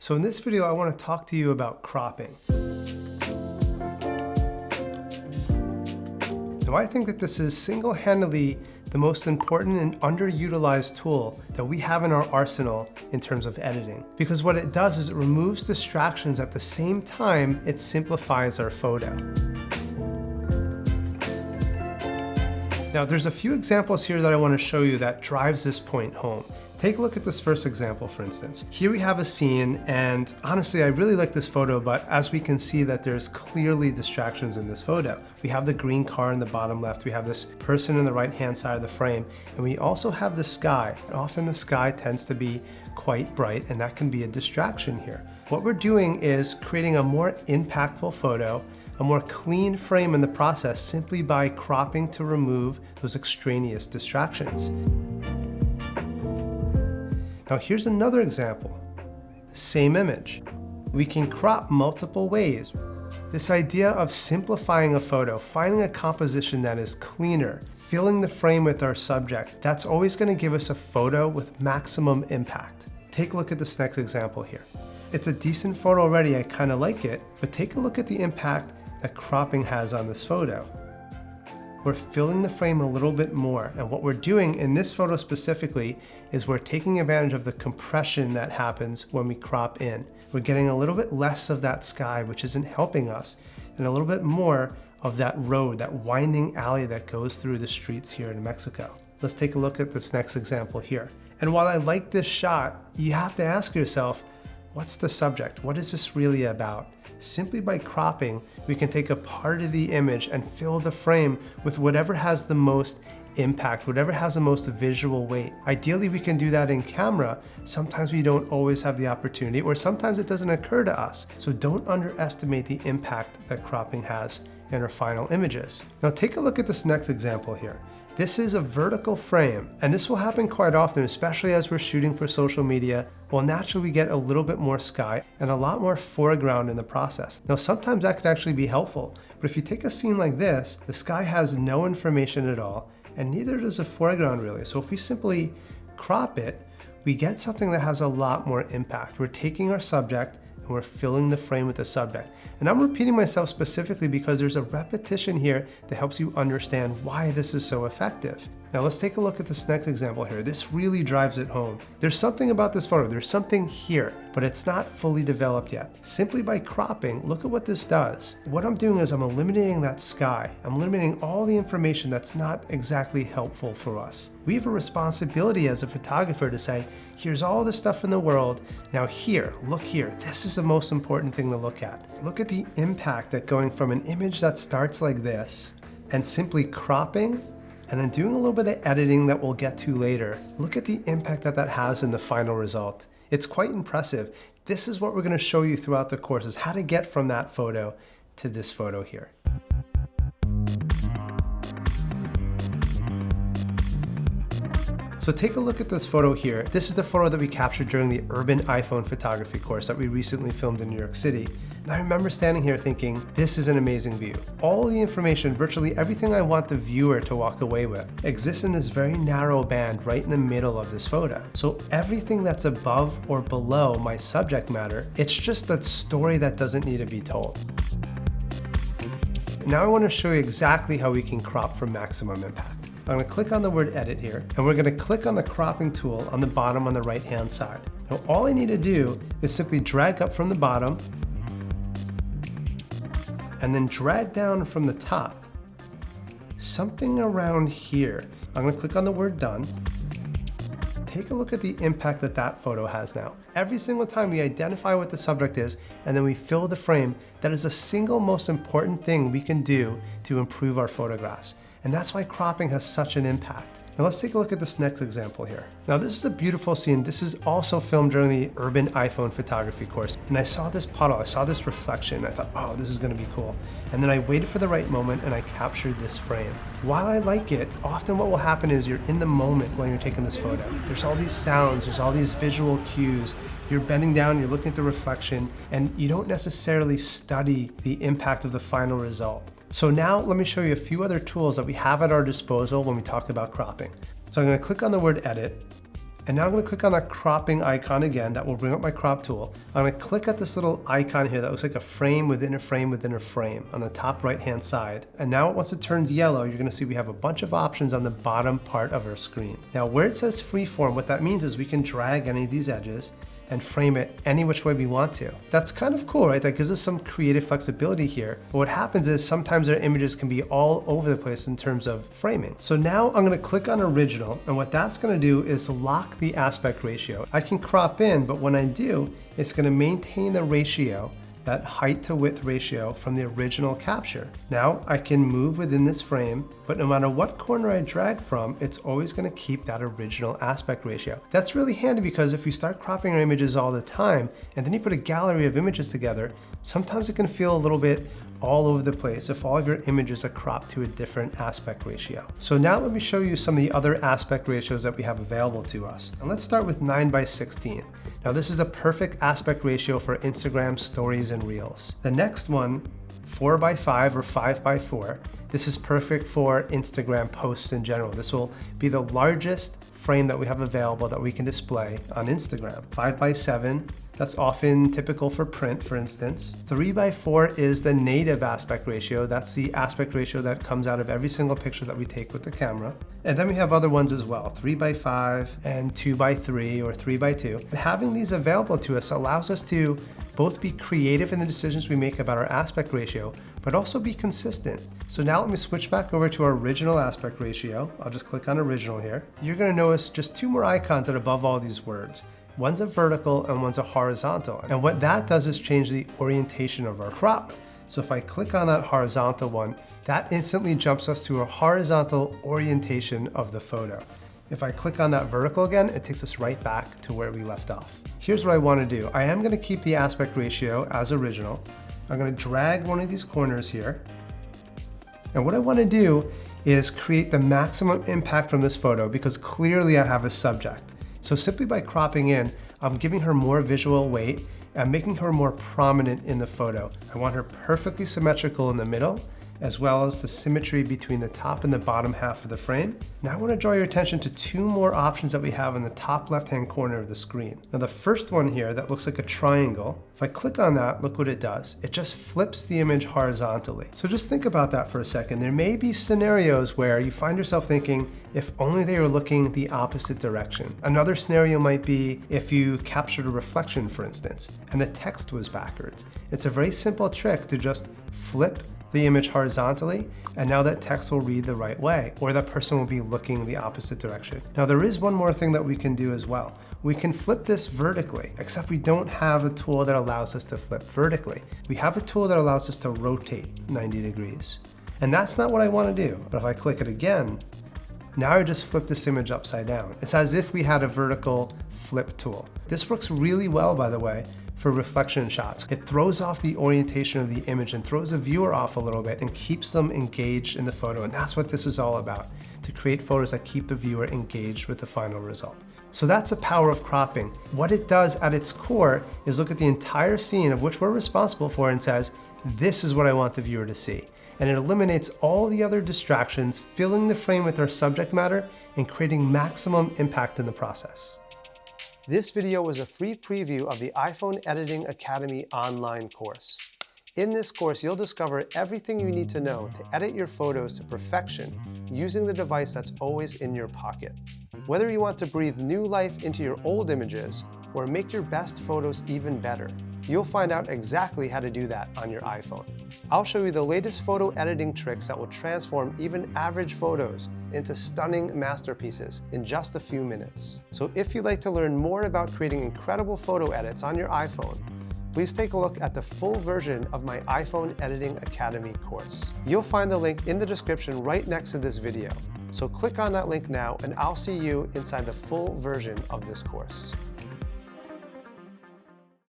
So in this video, I want to talk to you about cropping. Now, I think that this is single-handedly the most important and underutilized tool that we have in our arsenal in terms of editing. Because what it does is it removes distractions at the same time it simplifies our photo. Now, there's a few examples here that I want to show you that drives this point home. Take a look at this first example, for instance. Here we have a scene, and honestly, I really like this photo, but as we can see that there's clearly distractions in this photo. We have the green car in the bottom left, we have this person in the right-hand side of the frame, and we also have the sky. Often the sky tends to be quite bright, and that can be a distraction here. What we're doing is creating a more impactful photo, a more clean frame in the process, simply by cropping to remove those extraneous distractions. Now here's another example. Same image. We can crop multiple ways. This idea of simplifying a photo, finding a composition that is cleaner, filling the frame with our subject, that's always going to give us a photo with maximum impact. Take a look at this next example here. It's a decent photo already, I kind of like it, but take a look at the impact that cropping has on this photo. We're filling the frame a little bit more, and what we're doing in this photo specifically is we're taking advantage of the compression that happens when we crop in. We're getting a little bit less of that sky, which isn't helping us, and a little bit more of that road, that winding alley that goes through the streets here in Mexico. Let's take a look at this next example here. And while I like this shot, you have to ask yourself, what's the subject? What is this really about? Simply by cropping, we can take a part of the image and fill the frame with whatever has the most impact, whatever has the most visual weight. Ideally, we can do that in camera. Sometimes we don't always have the opportunity, or sometimes it doesn't occur to us. So don't underestimate the impact that cropping has in our final images. Now take a look at this next example here. This is a vertical frame, and this will happen quite often, especially as we're shooting for social media. Well, naturally we get a little bit more sky and a lot more foreground in the process. Now, sometimes that could actually be helpful, but if you take a scene like this, the sky has no information at all, and neither does the foreground really. So if we simply crop it, we get something that has a lot more impact. We're taking our subject and we're filling the frame with the subject. And I'm repeating myself specifically because there's a repetition here that helps you understand why this is so effective. Now let's take a look at this next example here. This really drives it home. There's something about this photo, there's something here, but it's not fully developed yet. Simply by cropping, look at what this does. What I'm doing is I'm eliminating that sky. I'm eliminating all the information that's not exactly helpful for us. We have a responsibility as a photographer to say, here's all the stuff in the world. Now here, look here. This is the most important thing to look at. Look at the impact that going from an image that starts like this and simply cropping and then doing a little bit of editing that we'll get to later. Look at the impact that that has in the final result. It's quite impressive. This is what we're going to show you throughout the course, is how to get from that photo to this photo here. So take a look at this photo here. This is the photo that we captured during the urban iPhone photography course that we recently filmed in New York City. And I remember standing here thinking, this is an amazing view. All the information, virtually everything I want the viewer to walk away with, exists in this very narrow band right in the middle of this photo. So everything that's above or below my subject matter, it's just that story that doesn't need to be told. Now I want to show you exactly how we can crop for maximum impact. I'm going to click on the word edit here, and we're going to click on the cropping tool on the bottom on the right hand side. Now all I need to do is simply drag up from the bottom and then drag down from the top, something around here. I'm going to click on the word done. Take a look at the impact that that photo has now. Every single time we identify what the subject is and then we fill the frame, that is the single most important thing we can do to improve our photographs. And that's why cropping has such an impact. Now let's take a look at this next example here. Now this is a beautiful scene. This is also filmed during the urban iPhone photography course. And I saw this puddle, I saw this reflection. I thought, oh, this is gonna be cool. And then I waited for the right moment and I captured this frame. While I like it, often what will happen is you're in the moment when you're taking this photo. There's all these sounds, there's all these visual cues. You're bending down, you're looking at the reflection, and you don't necessarily study the impact of the final result. So now let me show you a few other tools that we have at our disposal when we talk about cropping. So I'm going to click on the word edit, And now I'm going to click on that cropping icon again. That will bring up my crop tool. I'm going to click at this little icon here that looks like a frame within a frame within a frame on the top right hand side. And now once it turns yellow, you're going to see we have a bunch of options on the bottom part of our screen. Now where it says freeform, what that means is we can drag any of these edges and frame it any which way we want to. That's kind of cool, right? That gives us some creative flexibility here. But what happens is sometimes our images can be all over the place in terms of framing. So now I'm gonna click on original, and what that's gonna do is lock the aspect ratio. I can crop in, but when I do, it's gonna maintain the ratio, that height to width ratio from the original capture. Now I can move within this frame, but no matter what corner I drag from, it's always gonna keep that original aspect ratio. That's really handy because if we start cropping our images all the time, and then you put a gallery of images together, sometimes it can feel a little bit all over the place if all of your images are cropped to a different aspect ratio. So now let me show you some of the other aspect ratios that we have available to us. And let's start with 9:16. Now this is a perfect aspect ratio for Instagram stories and reels. The next one, 4:5 or 5:4. This is perfect for Instagram posts in general. This will be the largest frame that we have available that we can display on Instagram. 5:7, that's often typical for print, for instance. 3:4 is the native aspect ratio. That's the aspect ratio that comes out of every single picture that we take with the camera. And then we have other ones as well, 3:5 and 2:3 or 3:2. But having these available to us allows us to both be creative in the decisions we make about our aspect ratio, but also be consistent. So now let me switch back over to our original aspect ratio. I'll just click on original here. You're gonna notice just two more icons that are above all these words. One's a vertical and one's a horizontal. And what that does is change the orientation of our crop. So if I click on that horizontal one, that instantly jumps us to a horizontal orientation of the photo. If I click on that vertical again, it takes us right back to where we left off. Here's what I want to do. I am going to keep the aspect ratio as original. I'm going to drag one of these corners here. And what I want to do is create the maximum impact from this photo because clearly I have a subject. So simply by cropping in, I'm giving her more visual weight and making her more prominent in the photo. I want her perfectly symmetrical in the middle, as well as the symmetry between the top and the bottom half of the frame. Now I want to draw your attention to two more options that we have in the top left-hand corner of the screen. Now the first one here that looks like a triangle, if I click on that, look what it does. It just flips the image horizontally. So just think about that for a second. There may be scenarios where you find yourself thinking, if only they were looking the opposite direction. Another scenario might be if you captured a reflection, for instance, and the text was backwards. It's a very simple trick to just flip the image horizontally, and now that text will read the right way, or that person will be looking the opposite direction. Now there is one more thing that we can do as well. We can flip this vertically, except we don't have a tool that allows us to flip vertically. We have a tool that allows us to rotate 90 degrees. And that's not what I want to do, but if I click it again, now I just flip this image upside down. It's as if we had a vertical flip tool. This works really well, by the way, for reflection shots. It throws off the orientation of the image and throws the viewer off a little bit and keeps them engaged in the photo. And that's what this is all about, to create photos that keep the viewer engaged with the final result. So that's the power of cropping. What it does at its core is look at the entire scene of which we're responsible for and says, this is what I want the viewer to see. And it eliminates all the other distractions, filling the frame with our subject matter and creating maximum impact in the process. This video was a free preview of the iPhone Editing Academy online course. In this course, you'll discover everything you need to know to edit your photos to perfection using the device that's always in your pocket. Whether you want to breathe new life into your old images or make your best photos even better, you'll find out exactly how to do that on your iPhone. I'll show you the latest photo editing tricks that will transform even average photos into stunning masterpieces in just a few minutes. So if you'd like to learn more about creating incredible photo edits on your iPhone, please take a look at the full version of my iPhone Editing Academy course. You'll find the link in the description right next to this video. So click on that link now and I'll see you inside the full version of this course.